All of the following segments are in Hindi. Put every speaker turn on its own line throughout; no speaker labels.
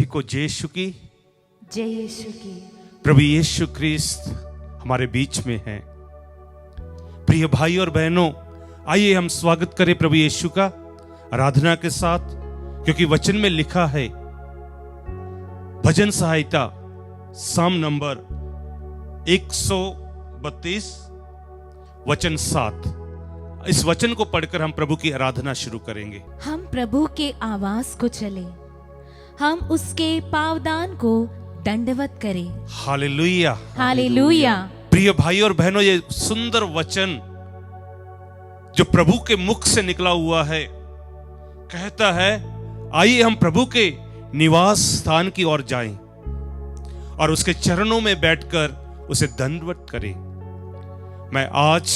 को जय यीशु की।
जय यीशु की।
प्रभु यीशु ख्रिस्त हमारे बीच में है। प्रिय भाई और बहनों, आइए हम स्वागत करें प्रभु यीशु का आराधना के साथ, क्योंकि वचन में लिखा है, भजन सहायता साम नंबर 132 वचन 7। इस वचन को पढ़कर हम प्रभु की आराधना शुरू करेंगे।
हम प्रभु के आवाज को चले, हम उसके पावदान को दंडवत करें।
Hallelujah,
hallelujah.
प्रिय भाई और बहनों, ये सुंदर वचन जो प्रभु के मुख से निकला हुआ है, कहता है आइए हम प्रभु के निवास स्थान की ओर जाएं और उसके चरणों में बैठकर उसे दंडवत करें। मैं आज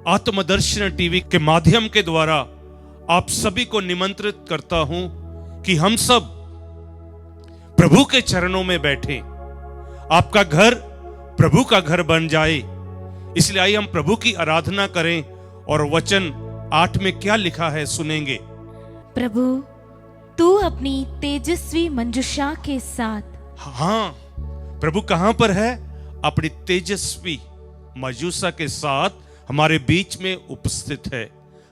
आत्मदर्शन टीवी के माध्यम के द्वारा आप सभी को निमंत्रित करता हूं कि हम सब प्रभु के चरणों में बैठें। आपका घर प्रभु का घर बन जाए, इसलिए आइए हम प्रभु की आराधना करें और वचन 8 में क्या लिखा है सुनेंगे।
प्रभु, तू अपनी तेजस्वी मंजुषा के साथ।
हाँ, प्रभु कहां पर है? अपनी तेजस्वी मंजुषा के साथ हमारे बीच में उपस्थित है।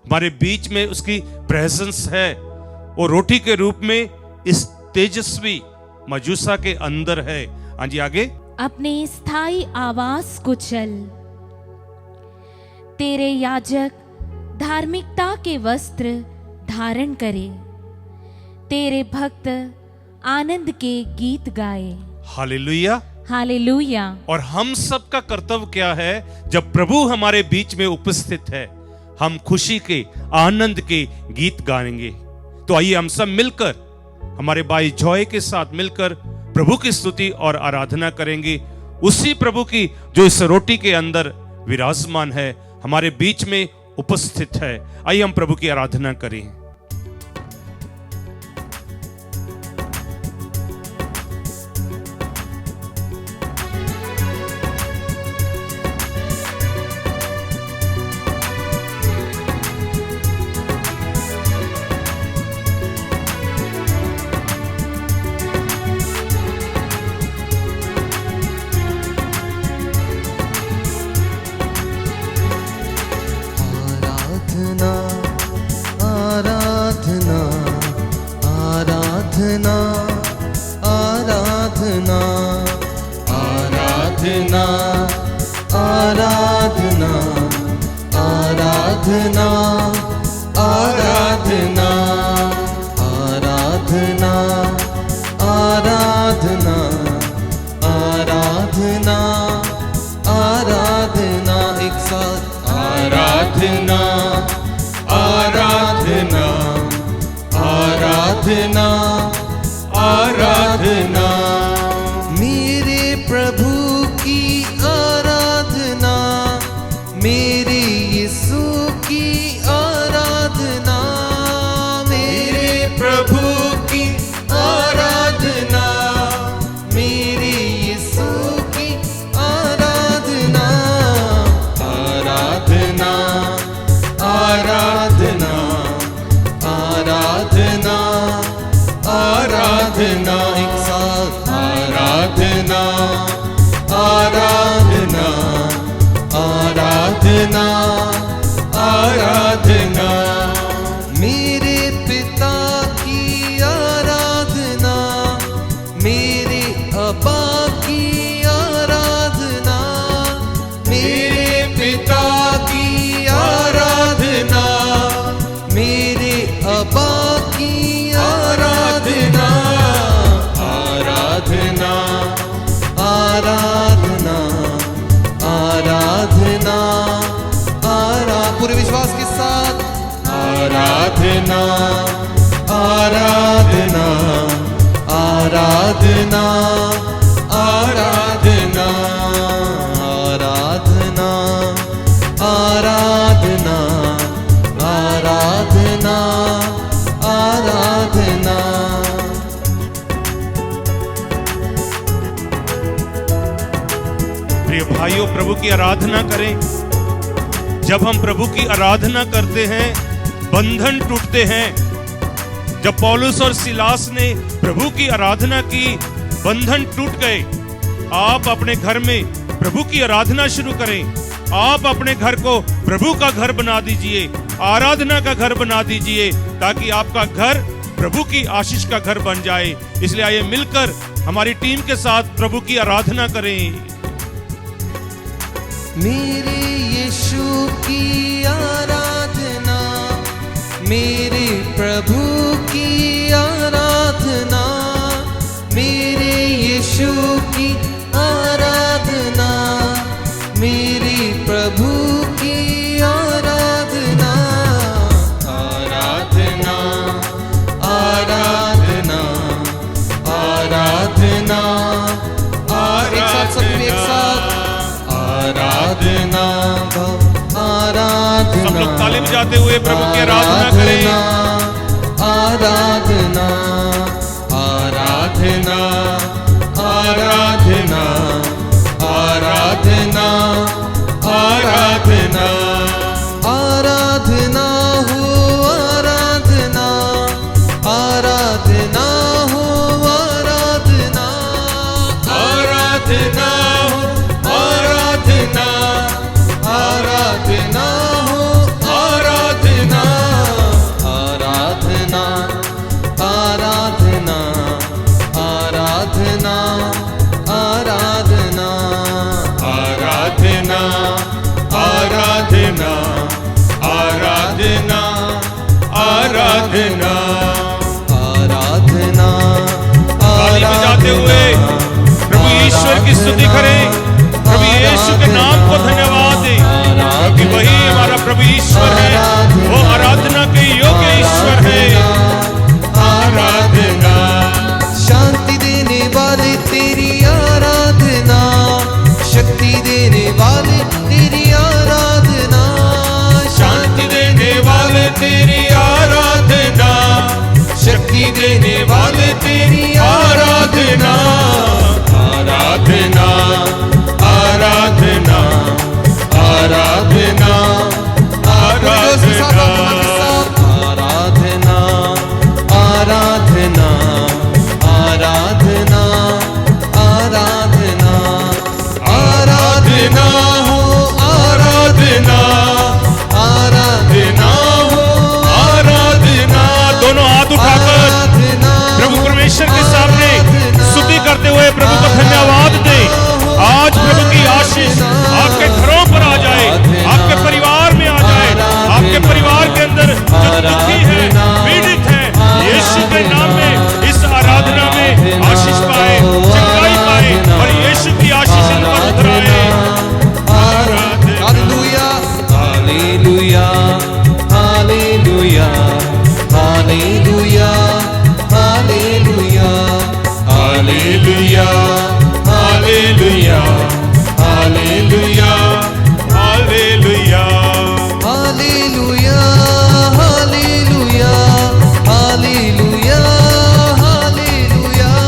हमारे बीच में उसकी प्रेजेंस है और रोटी के रूप में इस तेजस्वी मंजुषा के अंदर है। हाँ जी, आगे।
अपने स्थायी आवास को चल, तेरे याजक धार्मिकता के वस्त्र धारण करे, तेरे भक्त आनंद के गीत गाए।
Hallelujah,
hallelujah.
और हम सब का कर्तव्य क्या है? जब प्रभु हमारे बीच में उपस्थित है, हम खुशी के आनंद के गीत गाएंगे। तो आइए हम सब मिलकर, हमारे भाई जॉय के साथ मिलकर प्रभु की स्तुति और आराधना करेंगे। उसी प्रभु की जो इस रोटी के अंदर विराजमान है, हमारे बीच में उपस्थित है। आइए हम प्रभु की आराधना करें।
आराधना मेरे प्रभु की आराधना, मेरे यीशु की आराधना, मेरे प्रभु की आराधना, मेरे यीशु की आराधना। आराधना आराधना आराधना आराधना, एक साथ आराधना आराधना आराधना आराधना, मेरे पिता की आराधना, मेरे अब्बा की आराधना, मेरे पिता की आराधना, मेरे अब्बा की आराधना। आराधना आराधना आराधना पूरे विश्वास के साथ आराधना आराधना आराधना आराधना आराधना आराधना आराधना आराधना।
प्रिय भाइयों, प्रभु की आराधना करें। जब हम प्रभु की आराधना करते हैं, बंधन टूटते हैं, जब पौलुस और सिलास ने प्रभु की आराधना की, बंधन टूट गए। आप अपने घर में प्रभु की आराधना शुरू करें। आप अपने घर को प्रभु का घर बना दीजिए, आराधना का घर बना दीजिए, ताकि आपका घर प्रभु की आशीष का घर बन जाए। इसलिए आइए मिलकर हमारी टीम के साथ प्रभु की आराधना करें।
मेरे यीशु की आराधना, मेरे प्रभु की आराधना, मेरे यीशु की आराधना, मेरे प्रभु की आराधना। आराधना आराधना आराधना, एक साथ सभी एक साथ आराधना आराधना।
सब लोग ताली बजाते हुए प्रभु की आराधना करें।
आराधना आराधना आराधना आराधना आराधना आराधना हो आराधना, आराधना हो आराधना, आराधना हो आराधना, आराधना हो आराधना, आराधना आराधना आराधना आराधना आराधना आराधना आराधना आराधना आराधना।
ताली बजाते हुए प्रभु ईश्वर की स्तुति करें। प्रभु यीशु के नाम को धन्यवाद दें, क्योंकि वही हमारा प्रभु ईश्वर है, वो आराधना के योग्य ईश्वर है।
आराधना शांति देने वाले तेरी आराधना, शक्ति देने वाले तेरी आराधना, शांति देने वाले तेरी आराधना, शक्ति देने वाले तेरी आराधना। आराधना आराधना आराधना आराधना आराधना आराधना आराधना आराधना हो आराधना, आराधना हो आराधना।
दोनों हाथ उठाकर प्रभु परमेश्वर के सामने स्तुति करते हुए प्रभु को धन्यवाद दें। आज प्रभु की आशीष आपके घरों पर आ जाए, आपके परिवार में आ जाए, आपके परिवार के अंदर जो दुखी है, पीड़ित है, यीशु के नाम में इस आराधना में आशीष पाए, चंगाई पाए और यीशु की आशीष इन पर उतराए।
Hallelujah hallelujah hallelujah hallelujah hallelujah hallelujah hallelujah hallelujah
hallelujah
hallelujah hallelujah hallelujah hallelujah hallelujah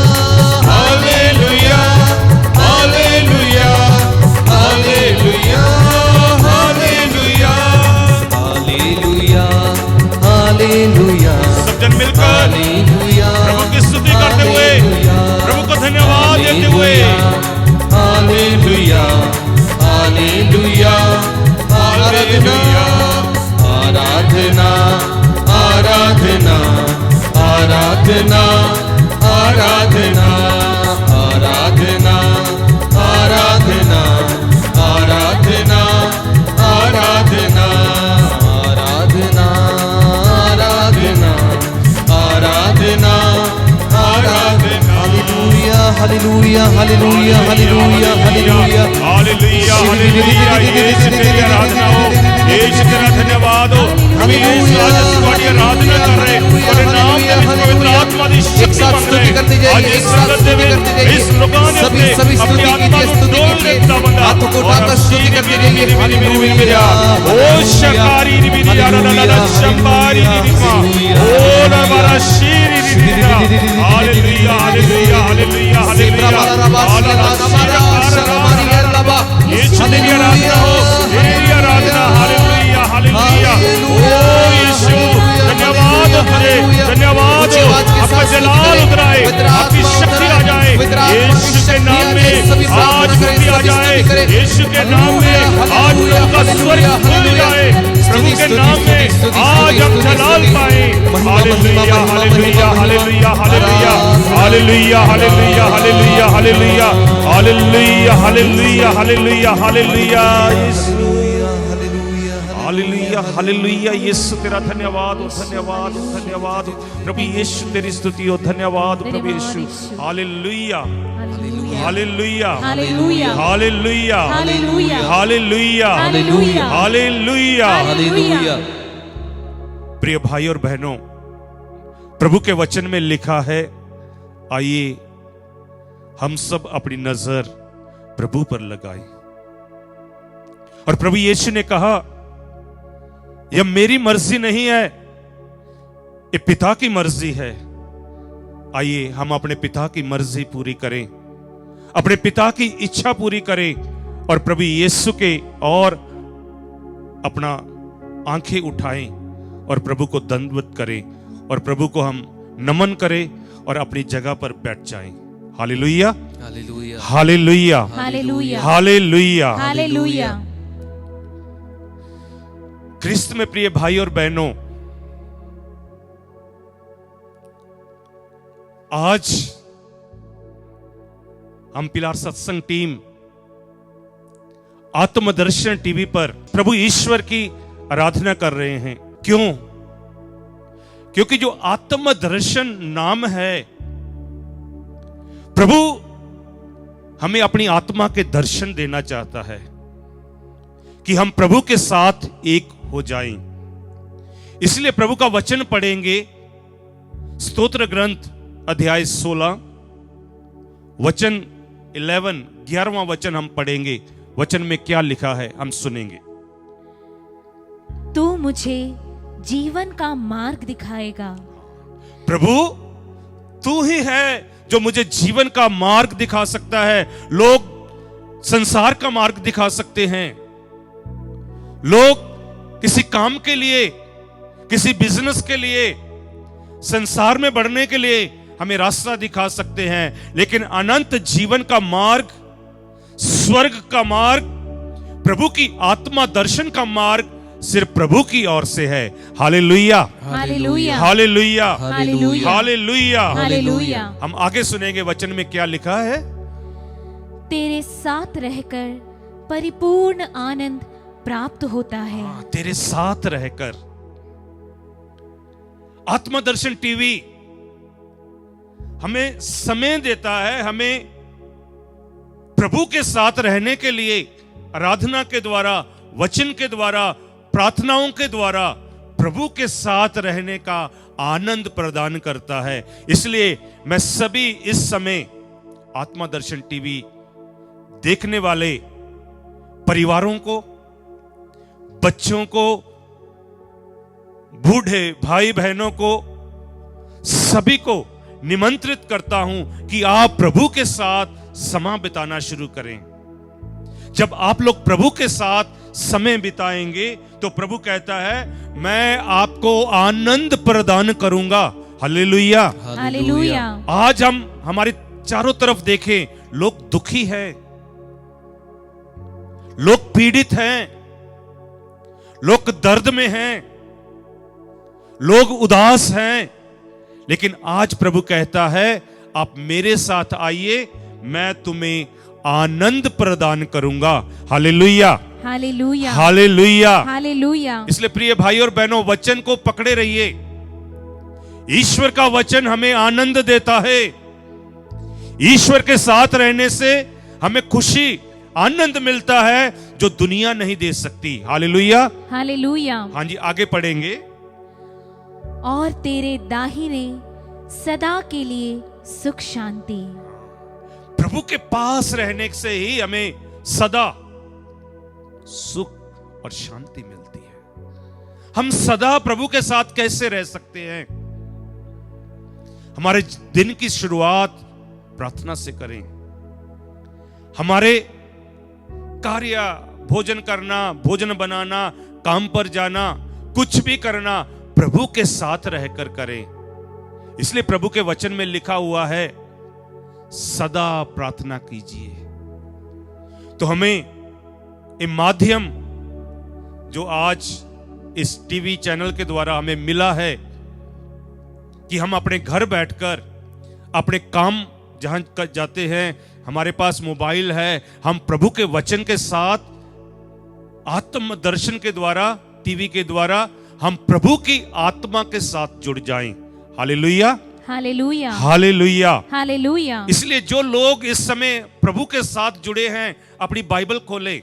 hallelujah hallelujah hallelujah hallelujah hallelujah.
सब जन मिलकर प्रभु की स्तुति करते हुए, प्रभु को धन्यवाद देते हुए
हालेलुया हालेलुया हालेलुया। आराधना आराधना आराधना आराधना आराधना आराधना आराधना आराधना आराधना आराधना आराधना आराधना। Hallelujah hallelujah hallelujah hallelujah hallelujah
hallelujah. Yeshu तेरी आराधना हो, यीशु तेरा धन्यवाद हो। हम यीशु आज तुम्हारी आराधना कर रहे हैं, तेरे नाम में पवित्र आत्मा की शक्ति बन रहे हैं। आज इस संगत में इस लोगों ने अपनी आत्मा को डोल देता बंदा
हाथों को उठाकर स्तुति करते जाइए। हालेलुया
ओ शकारी रिबिया ला शंबारी रिबा ओ नरवारा शीरी रिबिया। Hallelujah hallelujah hallelujah hallelujah. Yeshu तेरी आराधना हो, तेरी आराधना। Hallelujah hallelujah. ओ यीशु धन्यवाद तुझे, धन्यवाद
करें।
यीशु के नाम में आज प्रभु का स्वर्ग खुल जाए, प्रभु के नाम में आज हम जलाल पाए। Hallelujah hallelujah hallelujah hallelujah hallelujah hallelujah hallelujah hallelujah hallelujah hallelujah hallelujah hallelujah hallelujah hallelujah. Yeshu तेरा धन्यवाद हो, धन्यवाद हो, धन्यवाद हो प्रभु यीशु, तेरी स्तुति हो, धन्यवाद हो प्रभु Yeshu. Hallelujah hallelujah
hallelujah
hallelujah
hallelujah
hallelujah
hallelujah
hallelujah.
Hallelujah.
प्रिय भाई और बहनों, प्रभु के वचन में लिखा है, आइए हम सब अपनी नजर प्रभु पर लगाएं। और प्रभु यीशु ने कहा, यह मेरी मर्जी नहीं है, ये पिता की मर्जी है। आइए हम अपने पिता की मर्जी पूरी करें, अपने पिता की इच्छा पूरी करें और प्रभु यीशु के और अपना आंखें उठाएं और प्रभु को दंडवत करें और प्रभु को हम नमन करें और अपनी जगह पर बैठ जाएं। Hallelujah
hallelujah
hallelujah
hallelujah
hallelujah.
Hallelujah.
Christ में प्रिय भाई और बहनों, आज हम पिलार सत्संग टीम आत्मदर्शन टीवी पर प्रभु ईश्वर की आराधना कर रहे हैं। क्यों? क्योंकि जो आत्मदर्शन नाम है, प्रभु हमें अपनी आत्मा के दर्शन देना चाहता है कि हम प्रभु के साथ एक हो जाएं। इसलिए प्रभु का वचन पढ़ेंगे। स्तोत्र ग्रंथ अध्याय 16 वचन 11वां वचन हम पढ़ेंगे। वचन में क्या लिखा है हम सुनेंगे।
तू मुझे जीवन का मार्ग दिखाएगा।
प्रभु तू ही है जो मुझे जीवन का मार्ग दिखा सकता है। लोग संसार का मार्ग दिखा सकते हैं, लोग किसी काम के लिए, किसी बिजनेस के लिए, संसार में बढ़ने के लिए हमें रास्ता दिखा सकते हैं, लेकिन अनंत जीवन का मार्ग, स्वर्ग का मार्ग, प्रभु की आत्मा दर्शन का मार्ग सिर्फ प्रभु की ओर से है। Hallelujah
hallelujah
hallelujah
hallelujah
hallelujah.
Hallelujah.
हम आगे सुनेंगे वचन में क्या लिखा है।
तेरे साथ रहकर परिपूर्ण आनंद प्राप्त होता है।
तेरे साथ रहकर। आत्मदर्शन टीवी हमें समय देता है, हमें प्रभु के साथ रहने के लिए आराधना के द्वारा, वचन के द्वारा, प्रार्थनाओं के द्वारा प्रभु के साथ रहने का आनंद प्रदान करता है। इसलिए मैं सभी इस समय आत्मदर्शन टीवी देखने वाले परिवारों को, बच्चों को, बूढ़े भाई बहनों को, सभी को निमंत्रित करता हूं कि आप प्रभु के साथ समय बिताना शुरू करें। जब आप लोग प्रभु के साथ समय बिताएंगे तो प्रभु कहता है, मैं आपको आनंद प्रदान करूंगा। Hallelujah
hallelujah.
आज हम हमारे चारों तरफ देखें, लोग दुखी हैं, लोग पीड़ित हैं, लोग दर्द में हैं, लोग उदास हैं, लेकिन आज प्रभु कहता है, आप मेरे साथ आइए, मैं तुम्हें आनंद प्रदान करूंगा। Hallelujah
hallelujah
hallelujah
hallelujah.
इसलिए प्रिय भाई और बहनों, वचन को पकड़े रहिए। ईश्वर का वचन हमें आनंद देता है। ईश्वर के साथ रहने से हमें खुशी, आनंद मिलता है जो दुनिया नहीं दे सकती। Hallelujah
hallelujah.
हाँ जी, आगे पढ़ेंगे।
और तेरे दाहिने सदा के लिए सुख शांति।
प्रभु के पास रहने से ही हमें सदा सुख और शांति मिलती है। हम सदा प्रभु के साथ कैसे रह सकते हैं? हमारे दिन की शुरुआत प्रार्थना से करें। हमारे कार्य, भोजन करना, भोजन बनाना, काम पर जाना, कुछ भी करना प्रभु के साथ रहकर करें। इसलिए प्रभु के वचन में लिखा हुआ है, सदा प्रार्थना कीजिए। तो हमें ये माध्यम जो आज इस टीवी चैनल के द्वारा हमें मिला है कि हम अपने घर बैठकर अपने काम जहां जाते हैं, हमारे पास मोबाइल है, हम प्रभु के वचन के साथ आत्म दर्शन के द्वारा, टीवी के द्वारा हम प्रभु की आत्मा के साथ जुड़ जाएं। Hallelujah,
hallelujah,
hallelujah,
hallelujah.
इसलिए जो लोग इस समय प्रभु के साथ जुड़े हैं, अपनी बाइबल खोले।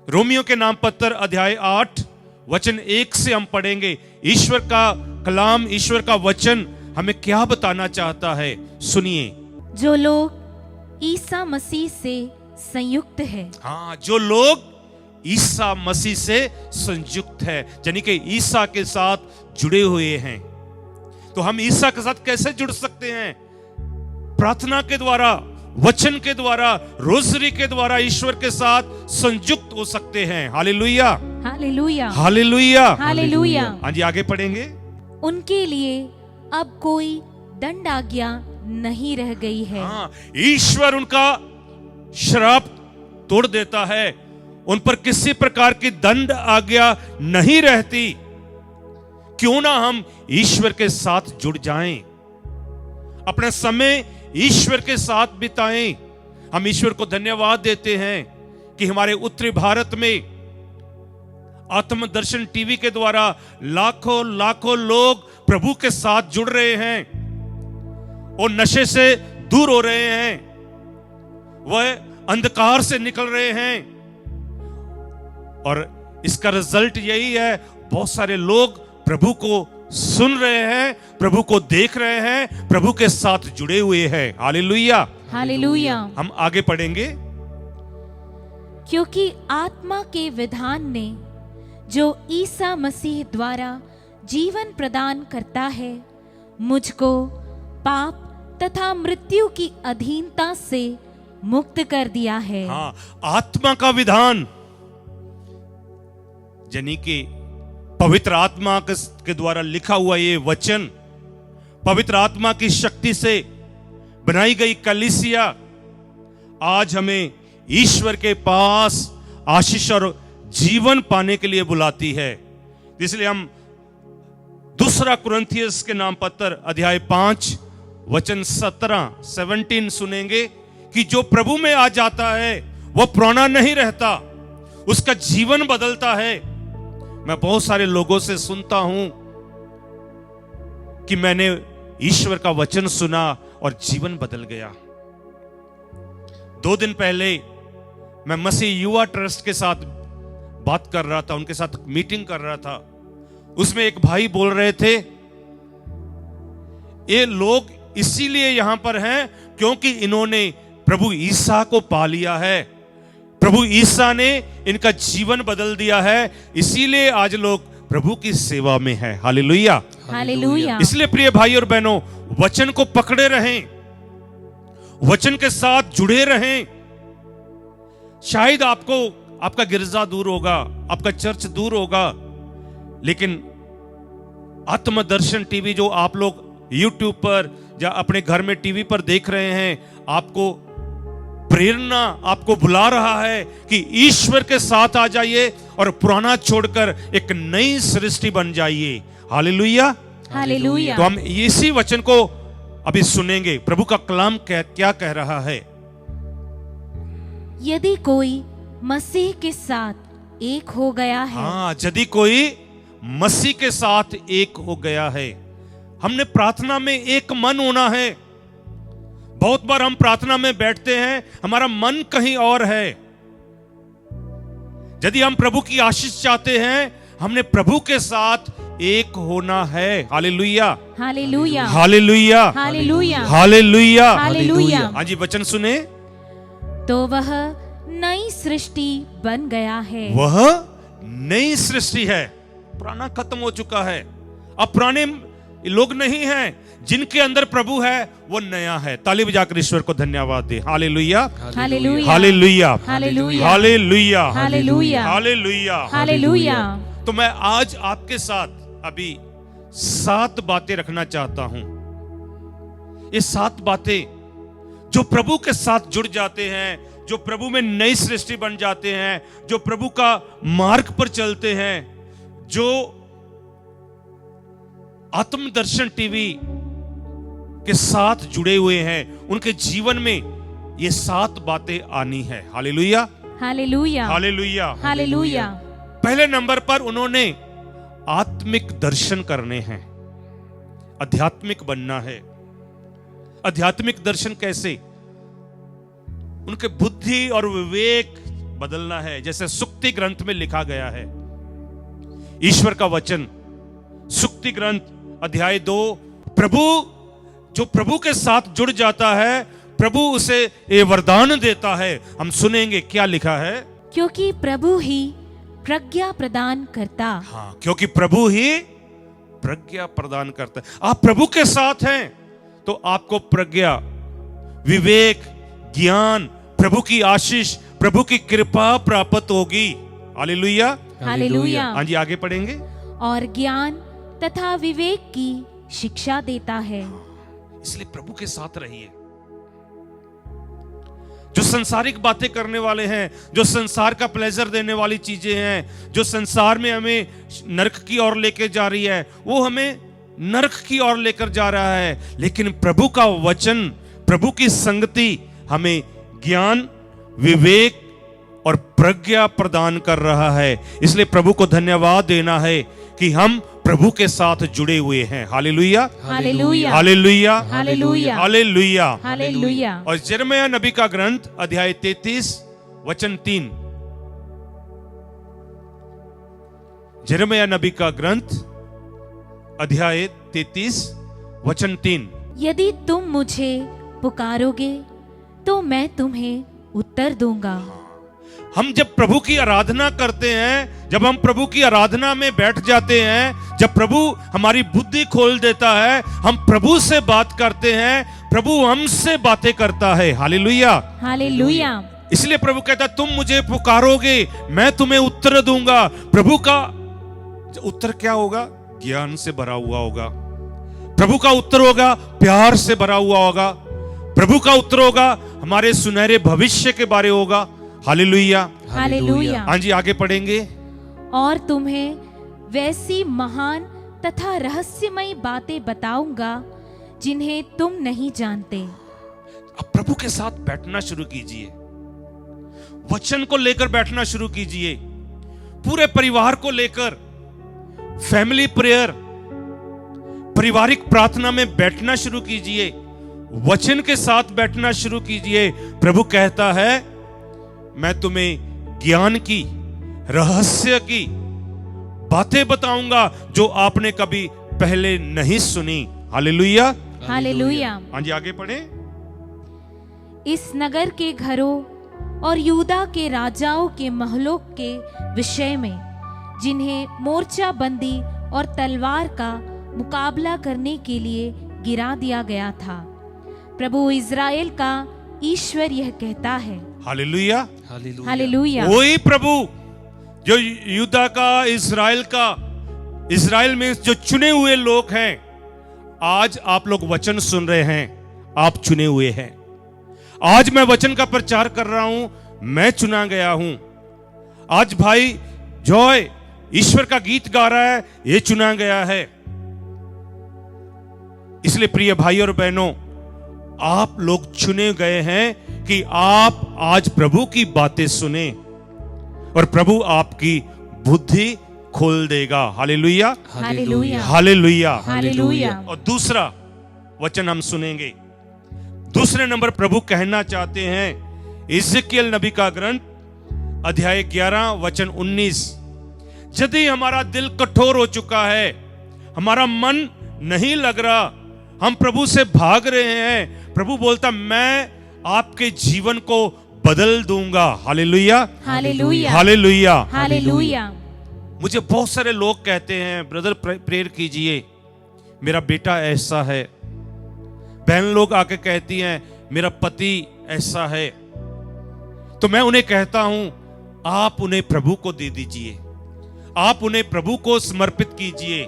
रोमियो के नाम पत्र अध्याय 8 वचन 1 से हम पढ़ेंगे। ईश्वर का कलाम, ईश्वर का वचन हमें क्या बताना चाहता है, सुनिए।
जो लोग ईसा मसीह से संयुक्त है।
हाँ, जो लोग ईसा मसीह से संयुक्त है, यानी कि ईसा के साथ जुड़े हुए हैं। तो हम ईसा के साथ कैसे जुड़ सकते हैं? प्रार्थना के द्वारा, वचन के द्वारा, रोजरी के द्वारा ईश्वर के साथ संयुक्त हो सकते हैं। Hallelujah,
hallelujah,
hallelujah,
hallelujah.
हाँ जी, आगे पढ़ेंगे।
उनके लिए अब कोई दंड आज्ञा नहीं रह गई है।
हाँ, ईश्वर उनका श्राप तोड़ देता है, उन पर किसी प्रकार की दंड आज्ञा नहीं रहती। क्यों ना हम ईश्वर के साथ जुड़ जाएं, अपना समय ईश्वर के साथ बिताएं। हम ईश्वर को धन्यवाद देते हैं कि हमारे उत्तरी भारत में आत्मदर्शन टीवी के द्वारा लाखों लाखों लोग प्रभु के साथ जुड़ रहे हैं और नशे से दूर हो रहे हैं, वह अंधकार से निकल रहे हैं। और इसका रिजल्ट यही है, बहुत सारे लोग प्रभु को सुन रहे हैं, प्रभु को देख रहे हैं, प्रभु के साथ जुड़े हुए हैं। Hallelujah,
hallelujah.
हम आगे पढ़ेंगे।
क्योंकि आत्मा के विधान ने जो ईसा मसीह द्वारा जीवन प्रदान करता है, मुझको पाप तथा मृत्यु की अधीनता से मुक्त कर दिया है।
हाँ, आत्मा का विधान यानी कि पवित्र आत्मा के द्वारा लिखा हुआ ये वचन, पवित्र आत्मा की शक्ति से बनाई गई कलीसिया आज हमें ईश्वर के पास आशीष और जीवन पाने के लिए बुलाती है। इसलिए हम दूसरा कुरिन्थियस के नाम पत्र अध्याय 5 वचन 17 सुनेंगे कि जो प्रभु में आ जाता है वह पुराना नहीं रहता, उसका जीवन बदलता है। मैं बहुत सारे लोगों से सुनता हूं कि मैंने ईश्वर का वचन सुना और जीवन बदल गया। 2 दिन पहले मैं मसीह युवा ट्रस्ट के साथ बात कर रहा था, उनके साथ मीटिंग कर रहा था। उसमें एक भाई बोल रहे थे, ये लोग इसीलिए यहां पर हैं क्योंकि इन्होंने प्रभु ईसा को पा लिया है, प्रभु ईसा ने इनका जीवन बदल दिया है, इसीलिए आज लोग प्रभु की सेवा में है। Hallelujah,
hallelujah.
इसलिए प्रिय भाई और बहनों, वचन को पकड़े रहें, वचन के साथ जुड़े रहें। शायद आपका गिरजा दूर होगा, आपका चर्च दूर होगा, लेकिन आत्मदर्शन टीवी जो आप लोग यूट्यूब पर या अपने घर में टीवी पर देख रहे हैं, आपको प्रेरणा, आपको बुला रहा है कि ईश्वर के साथ आ जाइए और पुराना छोड़कर एक नई सृष्टि बन जाइए। Hallelujah,
hallelujah.
तो हम इसी वचन को अभी सुनेंगे, प्रभु का कलाम क्या कह रहा है।
यदि कोई मसीह के साथ एक हो गया है।
हाँ, यदि कोई मसीह के साथ एक हो गया है। हमने प्रार्थना में एक मन होना है। बहुत बार हम प्रार्थना में बैठते हैं, हमारा मन कहीं और है। यदि हम प्रभु की आशीष चाहते हैं, हमने प्रभु के साथ एक होना है। Hallelujah,
hallelujah,
hallelujah,
hallelujah,
hallelujah,
hallelujah.
हाँ जी, वचन सुने।
तो वह नई सृष्टि बन गया है।
वह नई सृष्टि है, पुराना खत्म हो चुका है। अब पुराने लोग नहीं हैं, जिनके अंदर प्रभु है वो नया है। ताली बजाकर ईश्वर को धन्यवाद दे। Hallelujah,
hallelujah,
hallelujah,
hallelujah,
hallelujah,
hallelujah,
hallelujah,
hallelujah.
तो मैं आज आपके साथ अभी 7 बातें रखना चाहता हूं। ये 7 बातें जो प्रभु के साथ जुड़ जाते हैं, जो प्रभु में नई सृष्टि बन जाते हैं, जो प्रभु का मार्ग पर चलते हैं, जो आत्मदर्शन टीवी के साथ जुड़े हुए हैं, उनके जीवन में ये 7 बातें आनी है। Hallelujah,
hallelujah,
hallelujah,
hallelujah.
पहले नंबर पर उन्होंने आत्मिक दर्शन करने हैं, आध्यात्मिक बनना है। आध्यात्मिक दर्शन कैसे? उनके बुद्धि और विवेक बदलना है, जैसे सुक्ति ग्रंथ में लिखा गया है। ईश्वर का वचन, सुक्ति ग्रंथ अध्याय 2, जो प्रभु के साथ जुड़ जाता है, प्रभु उसे ये वरदान देता है। हम सुनेंगे क्या लिखा है।
क्योंकि प्रभु ही प्रज्ञा प्रदान करता।
हाँ, क्योंकि प्रभु ही प्रज्ञा प्रदान करता है। आप प्रभु के साथ हैं तो आपको प्रज्ञा, विवेक, ज्ञान, प्रभु की आशीष, प्रभु की कृपा प्राप्त होगी। Hallelujah,
hallelujah.
हाँ जी, आगे पढ़ेंगे।
और ज्ञान तथा विवेक की शिक्षा देता है।
इसलिए प्रभु के साथ रहिए। जो संसारिक बातें करने वाले हैं, जो संसार का प्लेजर देने वाली चीजें हैं, जो संसार में हमें नरक की ओर लेकर जा रही है, वो हमें नरक की ओर लेकर जा रहा है। लेकिन प्रभु का वचन, प्रभु की संगति हमें ज्ञान, विवेक और प्रज्ञा प्रदान कर रहा है। इसलिए प्रभु को धन्यवाद देना है कि हम प्रभु के साथ जुड़े हुए हैं। Hallelujah,
hallelujah,
hallelujah,
hallelujah,
hallelujah.
Hallelujah.
और यिर्मयाह नबी का ग्रंथ अध्याय 33 वचन 3। यिर्मयाह नबी का ग्रंथ अध्याय 33 वचन 3।
यदि तुम मुझे पुकारोगे तो मैं तुम्हें उत्तर दूंगा।
हम जब प्रभु की आराधना करते हैं, जब हम प्रभु की आराधना में बैठ जाते हैं, जब प्रभु हमारी बुद्धि खोल देता है, हम प्रभु से बात करते हैं, प्रभु हमसे बातें करता है। Hallelujah,
hallelujah.
इसलिए प्रभु कहता है तुम मुझे पुकारोगे मैं तुम्हें उत्तर दूंगा। प्रभु का उत्तर क्या होगा? ज्ञान से भरा हुआ होगा। प्रभु का उत्तर होगा प्यार से भरा हुआ होगा। प्रभु का उत्तर होगा हमारे सुनहरे भविष्य के बारे होगा। Hallelujah,
hallelujah.
हाँ जी, आगे पढ़ेंगे।
और तुम्हें वैसी महान तथा रहस्यमय बातें बताऊंगा जिन्हें तुम नहीं जानते।
अब प्रभु के साथ बैठना शुरू कीजिए, वचन को लेकर बैठना शुरू कीजिए, पूरे परिवार को लेकर फैमिली प्रेयर, पारिवारिक प्रार्थना में बैठना शुरू कीजिए, वचन के साथ बैठना शुरू कीजिए। प्रभु कहता है मैं तुम्हें ज्ञान की, रहस्य की बातें बताऊंगा जो आपने कभी पहले नहीं सुनी। Hallelujah,
hallelujah.
हाँ जी, आगे पढ़े।
इस नगर के घरों और यूदा के राजाओं के महलों के विषय में जिन्हें मोर्चा बंदी और तलवार का मुकाबला करने के लिए गिरा दिया गया था, प्रभु इज़राइल का ईश्वर यह कहता है।
Hallelujah,
hallelujah.
वही प्रभु जो यूदा का, इज़राइल में जो चुने हुए लोग हैं, आज आप लोग वचन सुन रहे हैं, आप चुने हुए हैं। आज मैं वचन का प्रचार कर रहा हूं, मैं चुना गया हूं। आज भाई जॉय ईश्वर का गीत गा रहा है, ये चुना गया है। इसलिए प्रिय भाई और बहनों, आप लोग चुने गए हैं कि आप आज प्रभु की बातें सुने और प्रभु आपकी बुद्धि खोल देगा। Hallelujah,
hallelujah,
hallelujah,
hallelujah.
और दूसरा वचन हम सुनेंगे। दूसरे नंबर प्रभु कहना चाहते हैं, इज़ेकियल नबी का ग्रंथ अध्याय 11 वचन 19। यदि हमारा दिल कठोर हो चुका है, हमारा मन नहीं लग रहा, हम प्रभु से भाग रहे हैं, प्रभु बोलता मैं आपके जीवन को बदल दूंगा। Hallelujah,
hallelujah,
hallelujah,
hallelujah.
मुझे बहुत सारे लोग कहते हैं ब्रदर प्रेयर कीजिए, मेरा बेटा ऐसा है। बहन लोग आके कहती हैं मेरा पति ऐसा है। तो मैं उन्हें कहता हूं आप उन्हें प्रभु को दे दीजिए, आप उन्हें प्रभु को समर्पित कीजिए,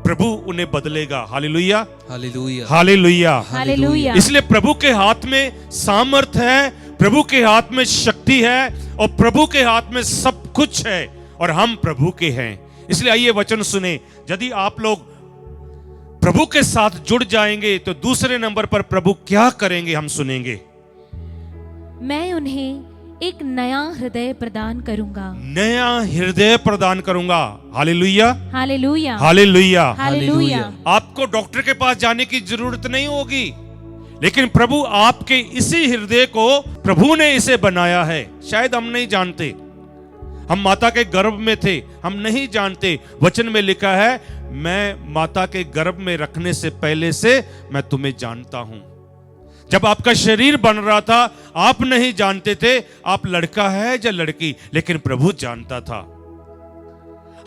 प्रभु उन्हें बदलेगा। Hallelujah,
hallelujah,
hallelujah,
hallelujah.
इसलिए प्रभु के हाथ में सामर्थ है, प्रभु के हाथ में शक्ति है और प्रभु के हाथ में सब कुछ है और हम प्रभु के हैं। इसलिए आइए वचन सुने। यदि आप लोग प्रभु के साथ जुड़ जाएंगे तो दूसरे नंबर पर प्रभु क्या करेंगे हम सुनेंगे।
मैं उन्हें एक नया हृदय प्रदान करूंगा।
नया हृदय प्रदान करूंगा। Hallelujah,
hallelujah,
hallelujah.
हालेलुया।
आपको डॉक्टर के पास जाने की जरूरत नहीं होगी, लेकिन प्रभु आपके इसी हृदय को, प्रभु ने इसे बनाया है। शायद हम नहीं जानते, हम माता के गर्भ में थे, हम नहीं जानते। वचन में लिखा है, मैं माता के गर्भ में रखने से पहले से मैं तुम्हें जानता हूं। जब आपका शरीर बन रहा था आप नहीं जानते थे आप लड़का है या लड़की, लेकिन प्रभु जानता था।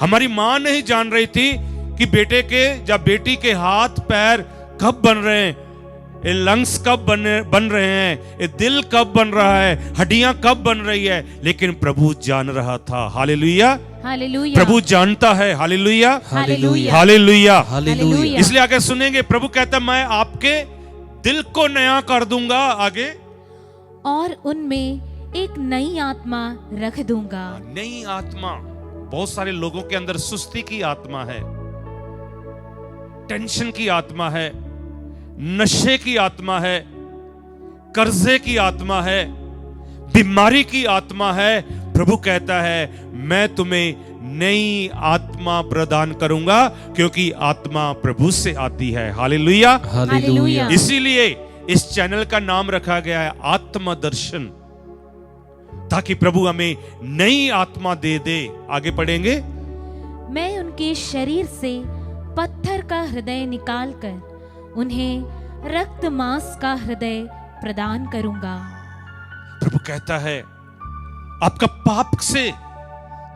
हमारी मां नहीं जान रही थी कि बेटे के या बेटी के हाथ पैर कब बन रहे हैं, ये लंग्स कब बन रहे हैं, ये दिल कब बन रहा है, हड्डियां कब बन रही है, लेकिन प्रभु जान रहा था। Hallelujah,
hallelujah.
प्रभु जानता है। Hallelujah,
hallelujah,
hallelujah.
हालेलुया।
इसलिए आगे सुनेंगे, प्रभु कहता है मैं आपके दिल को नया कर दूंगा। आगे,
और उनमें एक नई आत्मा रख दूंगा।
नई आत्मा। बहुत सारे लोगों के अंदर सुस्ती की आत्मा है, टेंशन की आत्मा है, नशे की आत्मा है, कर्जे की आत्मा है, बीमारी की आत्मा है। प्रभु कहता है मैं तुम्हें नई आत्मा प्रदान करूंगा, क्योंकि आत्मा प्रभु से आती है। Hallelujah,
hallelujah.
इसीलिए इस चैनल का नाम रखा गया है आत्मा दर्शन, ताकि प्रभु हमें नई आत्मा दे दे। आगे पढ़ेंगे,
मैं उनके शरीर से पत्थर का हृदय निकालकर उन्हें रक्त मांस का हृदय प्रदान करूंगा।
प्रभु कहता है आपका पाप से,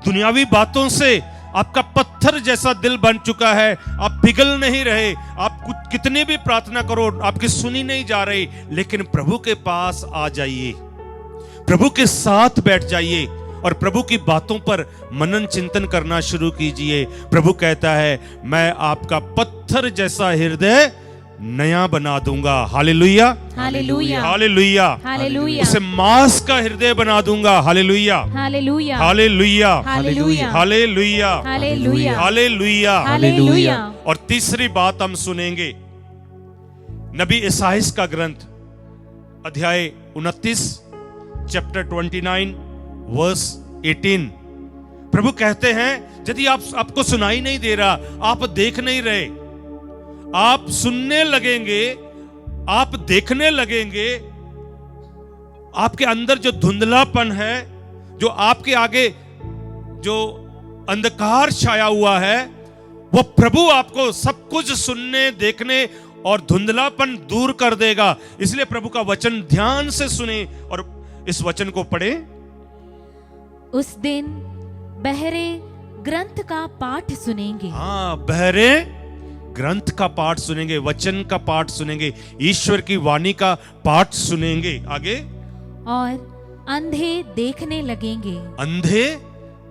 दुनियावी बातों से आपका पत्थर जैसा दिल बन चुका है, आप पिघल नहीं रहे, आप कुछ कितने भी प्रार्थना करो आपकी सुनी नहीं जा रही, लेकिन प्रभु के पास आ जाइए, प्रभु के साथ बैठ जाइए और प्रभु की बातों पर मनन चिंतन करना शुरू कीजिए। प्रभु कहता है मैं आपका पत्थर जैसा हृदय नया बना दूंगा। हालेलुया,
हालेलुया,
हालेलुया,
हालेलुया,
उसे मांस का हृदय बना दूंगा। Hallelujah,
hallelujah,
hallelujah,
hallelujah,
hallelujah,
hallelujah,
hallelujah.
Hallelujah.
और तीसरी बात हम सुनेंगे, नबी इसाइयाह का ग्रंथ अध्याय 29 चैप्टर 29 वर्स 18। प्रभु कहते हैं यदि आपको सुनाई नहीं दे रहा, आप देख नहीं रहे, आप सुनने लगेंगे, आप देखने लगेंगे, आपके अंदर जो धुंधलापन है, जो आपके आगे जो अंधकार छाया हुआ है, वो प्रभु आपको सब कुछ सुनने, देखने और धुंधलापन दूर कर देगा। इसलिए प्रभु का वचन ध्यान से सुने और इस वचन को पढ़े।
उस दिन बहरे ग्रंथ का पाठ सुनेंगे।
हाँ, बहरे ग्रंथ का पाठ सुनेंगे, वचन का पाठ सुनेंगे, ईश्वर की वाणी का पाठ सुनेंगे। आगे,
और अंधे देखने लगेंगे।
अंधे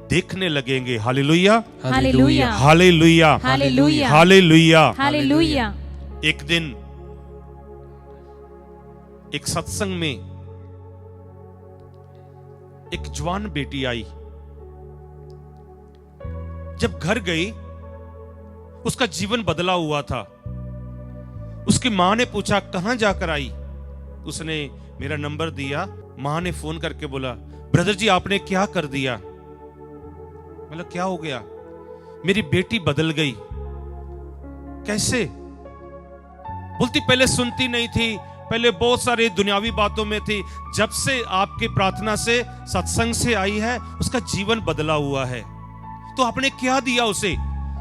देखने लगेंगे। Hallelujah,
hallelujah,
hallelujah,
hallelujah,
hallelujah.
Hallelujah.
एक दिन एक सत्संग में एक जवान बेटी आई। जब घर गई उसका जीवन बदला हुआ था। उसकी मां ने पूछा कहां जाकर आई, उसने मेरा नंबर दिया। मां ने फोन करके बोला ब्रदर जी आपने क्या कर दिया। मतलब क्या हो गया। मेरी बेटी बदल गई। कैसे। बोलती पहले सुनती नहीं थी, पहले बहुत सारी दुनियावी बातों में थी, जब से आपकी प्रार्थना से, सत्संग से आई है उसका जीवन बदला हुआ है। तो आपने क्या दिया उसे।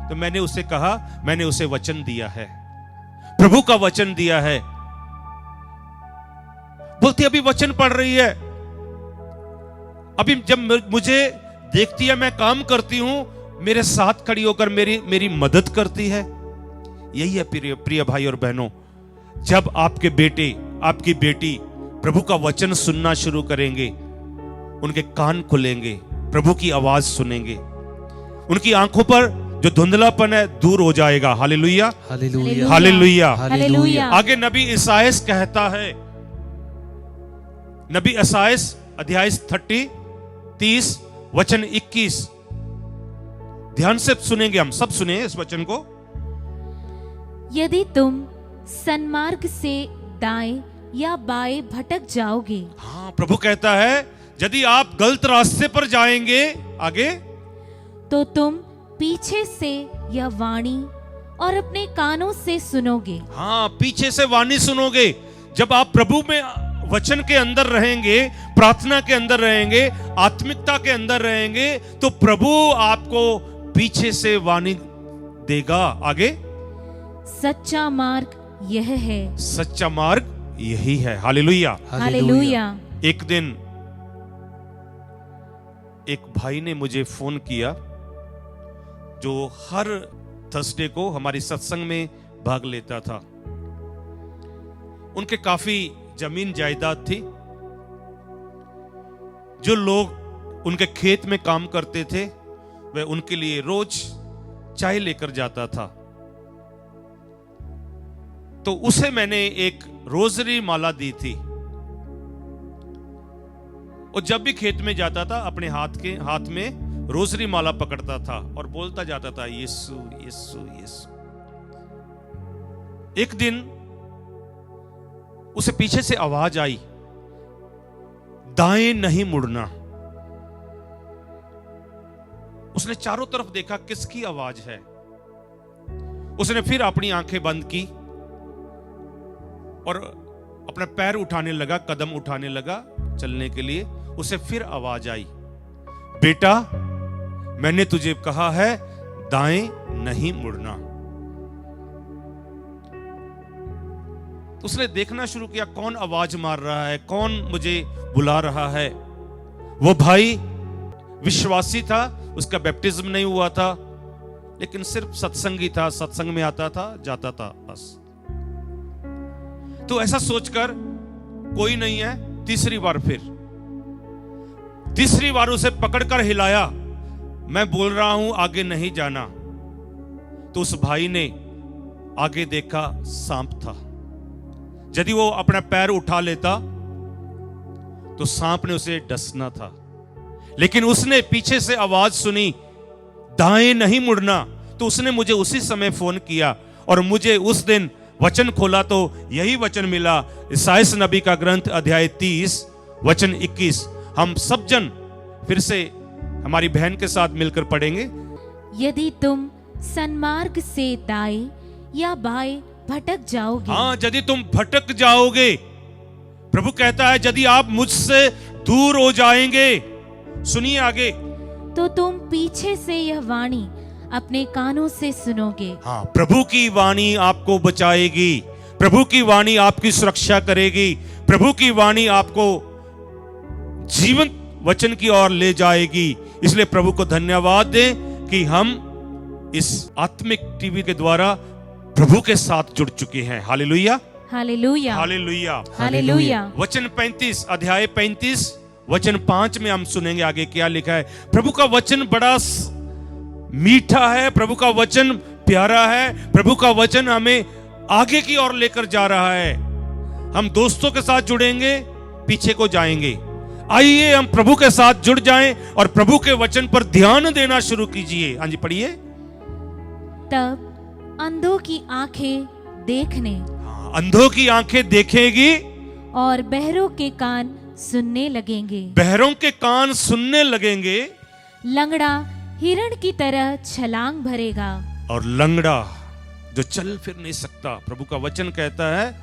तो मैंने उसे कहा मैंने उसे वचन दिया है, प्रभु का वचन दिया है। बोलती अभी वचन पढ़ रही है, अभी जब मुझे देखती है मैं काम करती हूं, मेरे साथ खड़ी होकर मेरी मदद करती है। यही है प्रिय भाई और बहनों, जब आपके बेटे आपकी बेटी प्रभु का वचन सुनना शुरू करेंगे, उनके कान खुलेंगे, प्रभु की आवाज सुनेंगे, उनकी आंखों पर जो धुंधलापन है दूर हो जाएगा। Hallelujah,
hallelujah,
hallelujah,
hallelujah.
आगे नबी इसाइयाह कहता है नबी यशायाह अध्याय 30 वचन 21। ध्यान से सुनेंगे, हम सब सुने इस वचन को।
यदि तुम सन्मार्ग से दाएं या बाएं भटक जाओगे,
हाँ, प्रभु कहता है यदि आप गलत रास्ते पर जाएंगे, आगे,
तो तुम पीछे से यह वाणी और अपने कानों से सुनोगे।
हाँ, पीछे से वाणी सुनोगे। जब आप प्रभु में वचन के अंदर रहेंगे, प्रार्थना के अंदर रहेंगे, आत्मिकता के अंदर रहेंगे, तो प्रभु आपको पीछे से वाणी देगा। आगे,
सच्चा मार्ग यह है।
सच्चा मार्ग यही है। Hallelujah,
hallelujah.
एक दिन एक भाई ने मुझे फोन किया, जो हर थर्सडे को हमारी सत्संग में भाग लेता था। उनके काफी जमीन जायदाद थी। जो लोग उनके खेत में काम करते थे, वह उनके लिए रोज चाय लेकर जाता था। तो उसे मैंने एक रोजरी माला दी थी। और जब भी खेत में जाता था, अपने हाथ में रोजरी माला पकड़ता था और बोलता जाता था, यीशु यीशु यीशु। एक दिन उसे पीछे से आवाज आई, दाएं नहीं मुड़ना। उसने चारों तरफ देखा, किसकी आवाज है। उसने फिर अपनी आंखें बंद की और अपना पैर उठाने लगा, कदम उठाने लगा चलने के लिए। उसे फिर आवाज आई, बेटा मैंने तुझे कहा है दाएं नहीं मुड़ना। उसने देखना शुरू किया, कौन आवाज मार रहा है, कौन मुझे बुला रहा है। वो भाई विश्वासी था, उसका बैप्टिज्म नहीं हुआ था, लेकिन सिर्फ सत्संगी था, सत्संग में आता था, जाता था, बस। तो ऐसा सोचकर कोई नहीं है, तीसरी बार उसे पकड़कर हिलाया, मैं बोल रहा हूं आगे नहीं जाना। तो उस भाई ने आगे देखा, सांप था। यदि वो अपना पैर उठा लेता तो सांप ने उसे डसना था। लेकिन उसने पीछे से आवाज सुनी, दाएं नहीं मुड़ना। तो उसने मुझे उसी समय फोन किया और मुझे उस दिन वचन खोला तो यही वचन मिला, यशायाह नबी का ग्रंथ अध्याय 30 वचन 21। हम सब जन फिर से हमारी बहन के साथ मिलकर पढ़ेंगे।
यदि तुम सन्मार्ग से दाएं या बाएं भटक जाओगे,
हाँ, यदि तुम भटक जाओगे, प्रभु कहता है यदि आप मुझसे दूर हो जाएंगे, सुनिए आगे,
तो तुम पीछे से यह वाणी अपने कानों से सुनोगे।
हाँ, प्रभु की वाणी आपको बचाएगी, प्रभु की वाणी आपकी सुरक्षा करेगी, प्रभु की वाणी आपको जीवन वचन की ओर ले जाएगी। इसलिए प्रभु को धन्यवाद दें कि हम इस आत्मिक टीवी के द्वारा प्रभु के साथ जुड़ चुके हैं। Hallelujah,
hallelujah,
hallelujah,
hallelujah.
वचन 35 अध्याय 35 वचन 5 में हम सुनेंगे आगे क्या लिखा है। प्रभु का वचन बड़ा मीठा है, प्रभु का वचन प्यारा है, प्रभु का वचन हमें आगे की ओर लेकर जा रहा है। हम दोस्तों के साथ जुड़ेंगे, पीछे को जाएंगे। आइए हम प्रभु के साथ जुड़ जाएं और प्रभु के वचन पर ध्यान देना शुरू कीजिए। हाँ जी, पढ़िए।
तब अंधों की आंखें देखने,
अंधों की आंखें देखेगी
और बहरों के कान सुनने लगेंगे।
बहरों के कान सुनने लगेंगे।
लंगड़ा हिरण की तरह छलांग भरेगा, और
लंगड़ा जो चल फिर नहीं सकता, प्रभु का वचन कहता है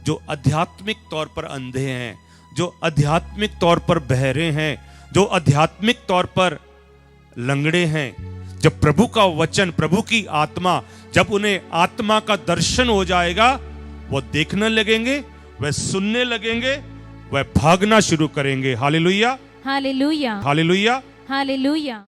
जो आध्यात्मिक तौर पर अंधे हैं, जो आध्यात्मिक तौर पर बहरे हैं, जो आध्यात्मिक तौर पर लंगड़े हैं, जब प्रभु का वचन, प्रभु की आत्मा, जब उन्हें आत्मा का दर्शन हो जाएगा, वो देखने लगेंगे, वह सुनने लगेंगे, वह भागना शुरू करेंगे। Hallelujah,
hallelujah,
hallelujah,
hallelujah.